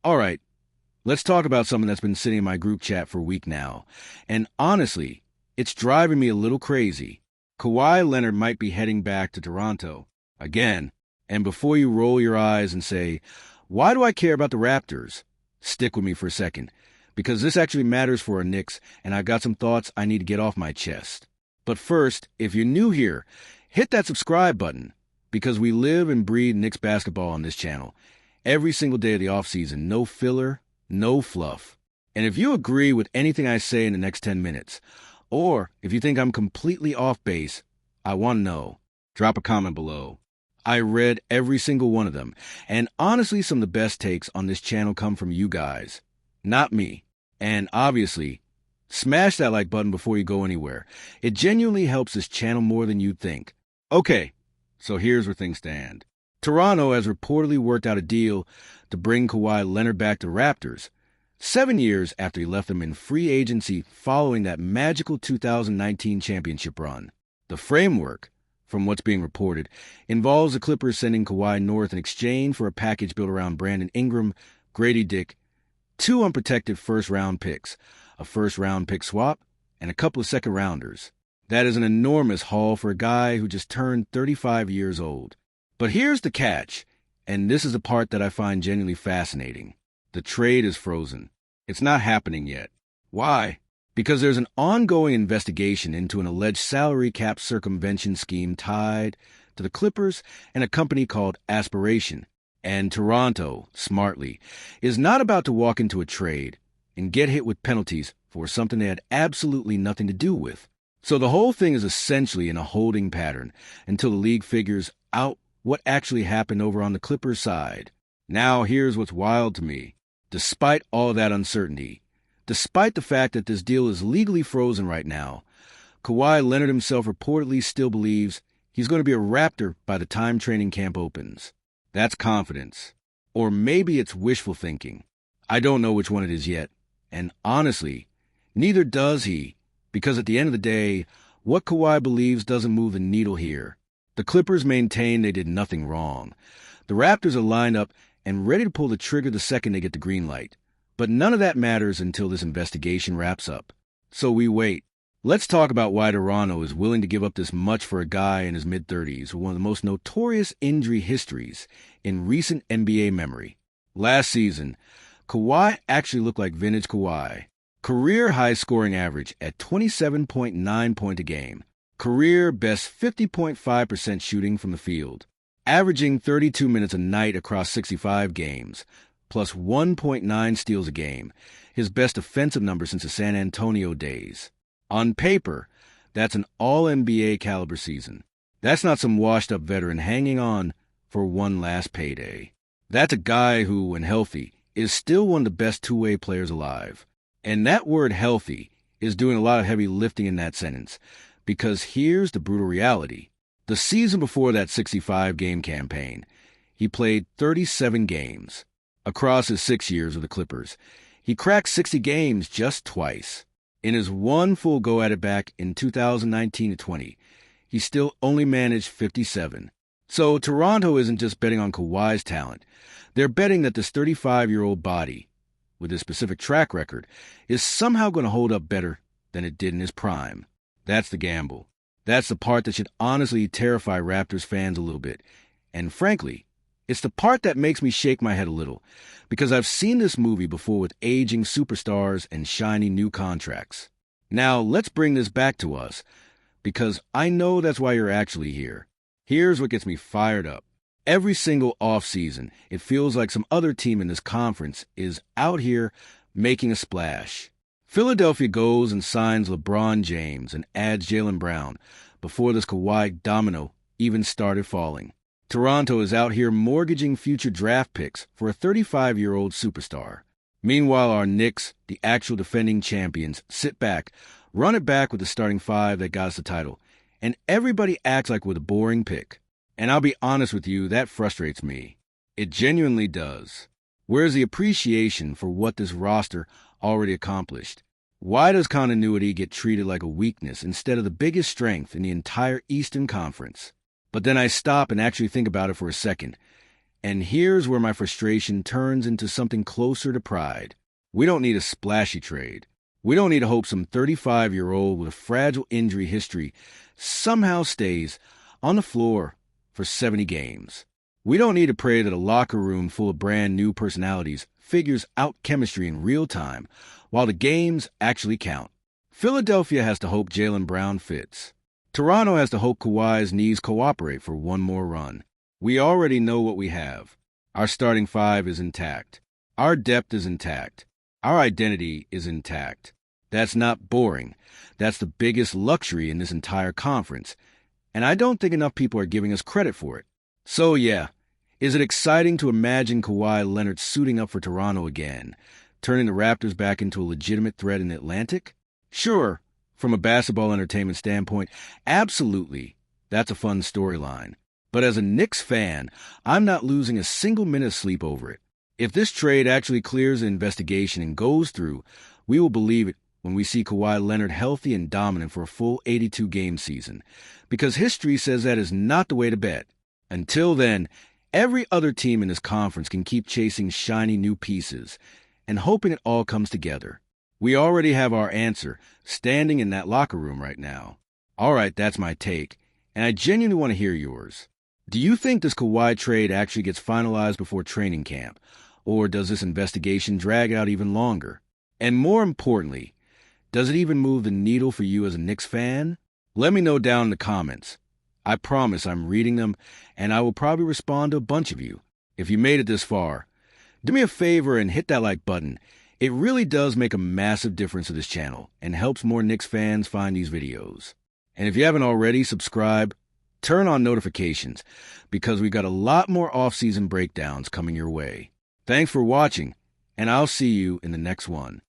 All right, let's talk about something that's been sitting in my group chat for a week now. And honestly, it's driving me a little crazy. Kawhi Leonard might be heading back to Toronto again. And before you roll your eyes and say, why do I care about the Raptors? Stick with me for a second, because this actually matters for our Knicks, and I've got some thoughts I need to get off my chest. But first, if you're new here, hit that subscribe button, because we live and breathe Knicks basketball on this channel. Every single day of the offseason, no filler, no fluff. And if you agree with anything I say in the next 10 minutes, or if you think I'm completely off base, I want to know. Drop a comment below. I read every single one of them, and honestly, some of the best takes on this channel come from you guys, not me. And obviously, smash that like button before you go anywhere. It genuinely helps this channel more than you'd think. Okay, so here's where things stand. Toronto has reportedly worked out a deal to bring Kawhi Leonard back to Raptors, 7 years after he left them in free agency following that magical 2019 championship run. The framework, from what's being reported, involves the Clippers sending Kawhi north in exchange for a package built around Brandon Ingram, Grady Dick, 2 unprotected first-round picks, a first-round pick swap, and a couple of second-rounders. That is an enormous haul for a guy who just turned 35 years old. But here's the catch, and this is the part that I find genuinely fascinating. The trade is frozen. It's not happening yet. Why? Because there's an ongoing investigation into an alleged salary cap circumvention scheme tied to the Clippers and a company called Aspiration. And Toronto, smartly, is not about to walk into a trade and get hit with penalties for something they had absolutely nothing to do with. So the whole thing is essentially in a holding pattern until the league figures out what actually happened over on the Clippers side. Now here's what's wild to me. Despite all that uncertainty, despite the fact that this deal is legally frozen right now, Kawhi Leonard himself reportedly still believes he's going to be a Raptor by the time training camp opens. That's confidence. Or maybe it's wishful thinking. I don't know which one it is yet. And honestly, neither does he, because at the end of the day, what Kawhi believes doesn't move the needle here. The Clippers maintain they did nothing wrong. The Raptors are lined up and ready to pull the trigger the second they get the green light. But none of that matters until this investigation wraps up. So we wait. Let's talk about why Toronto is willing to give up this much for a guy in his mid-30s with one of the most notorious injury histories in recent NBA memory. Last season, Kawhi actually looked like vintage Kawhi. Career high scoring average at 27.9 points a game. Career best 50.5% shooting from the field. Averaging 32 minutes a night across 65 games. Plus 1.9 steals a game, his best offensive number since the San Antonio days. On paper, that's an all-NBA caliber season. That's not some washed-up veteran hanging on for one last payday. That's a guy who, when healthy, is still one of the best two-way players alive. And that word healthy is doing a lot of heavy lifting in that sentence, because here's the brutal reality. The season before that 65-game campaign, he played 37 games. Across his 6 years with the Clippers, he cracked 60 games just twice. In his one full go at it back in 2019-20, he still only managed 57. So Toronto isn't just betting on Kawhi's talent. They're betting that this 35-year-old body, with his specific track record, is somehow going to hold up better than it did in his prime. That's the gamble. That's the part that should honestly terrify Raptors fans a little bit. And frankly, it's the part that makes me shake my head a little, because I've seen this movie before with aging superstars and shiny new contracts. Now, let's bring this back to us, because I know that's why you're actually here. Here's what gets me fired up. Every single offseason, it feels like some other team in this conference is out here making a splash. Philadelphia goes and signs LeBron James and adds Jaylen Brown before this Kawhi domino even started falling. Toronto is out here mortgaging future draft picks for a 35-year-old superstar. Meanwhile, our Knicks, the actual defending champions, sit back, run it back with the starting five that got us the title, and everybody acts like we're the boring pick. And I'll be honest with you, that frustrates me. It genuinely does. Where's the appreciation for what this roster already accomplished? Why does continuity get treated like a weakness instead of the biggest strength in the entire Eastern Conference? But then I stop and actually think about it for a second, And here's where my frustration turns into something closer to pride. We don't need a splashy trade. We don't need to hope some 35-year-old with a fragile injury history somehow stays on the floor for 70 games. We don't need to pray that a locker room full of brand new personalities figures out chemistry in real time while the games actually count. Philadelphia has to hope Jaylen Brown fits. Toronto has to hope Kawhi's knees cooperate for one more run. We already know what we have. Our starting five is intact. Our depth is intact. Our identity is intact. That's not boring. That's the biggest luxury in this entire conference. And I don't think enough people are giving us credit for it. So yeah, is it exciting to imagine Kawhi Leonard suiting up for Toronto again, turning the Raptors back into a legitimate threat in the Atlantic? Sure, from a basketball entertainment standpoint, absolutely. That's a fun storyline. But as a Knicks fan, I'm not losing a single minute of sleep over it. If this trade actually clears the investigation and goes through, we will believe it when we see Kawhi Leonard healthy and dominant for a full 82-game season, because history says that is not the way to bet. Until then, every other team in this conference can keep chasing shiny new pieces and hoping it all comes together. We already have our answer standing in that locker room right now. All right, that's my take, and I genuinely want to hear yours. Do you think this Kawhi trade actually gets finalized before training camp, or does this investigation drag out even longer? And more importantly, does it even move the needle for you as a Knicks fan? Let me know down in the comments. I promise I'm reading them, and I will probably respond to a bunch of you. If you made it this far, do me a favor and hit that like button. It really does make a massive difference to this channel and helps more Knicks fans find these videos. And if you haven't already, subscribe, turn on notifications, because we've got a lot more off-season breakdowns coming your way. Thanks for watching, and I'll see you in the next one.